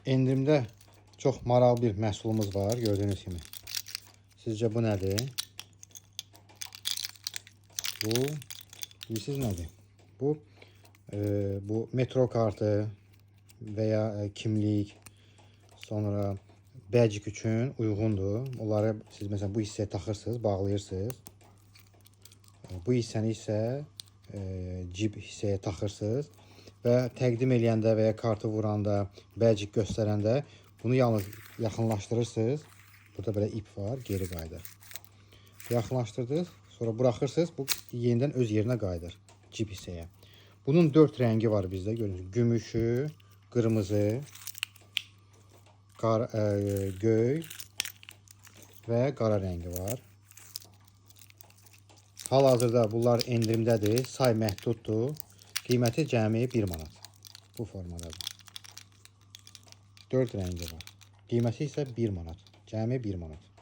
Endirimdə çox maraqlı bir məhsulumuz var, gördüyünüz kimi. Sizcə bu nədir? Bu, bilirsiniz nədir? Bu metro kartı və ya kimlik, sonra bəcik üçün uyğundur. Onları siz məsələn bu hissəyə taxırsınız, bağlayırsınız. Bu hissəni isə cib hissəyə taxırsınız və təqdim eləyəndə və ya kartı vuranda, bəcik göstərəndə bunu yalnız yaxınlaşdırırsınız. Burada belə ip var, geri qayıdır. Yaxınlaşdırdınız, sonra buraxırsınız, bu yenidən öz yerinə qayıdır cib hissəyə. Bunun 4 rəngi var bizdə, görürsünüz. Gümüşü, qırmızı, göy və qara rəngi var. Hal-hazırda bunlar endirimdədir, say məhduddur. Qiyməti cəmi 1 manat. Bu formadadır. 4 rəngi var. Qiyməti isə 1 manat. Cəmi 1 manat.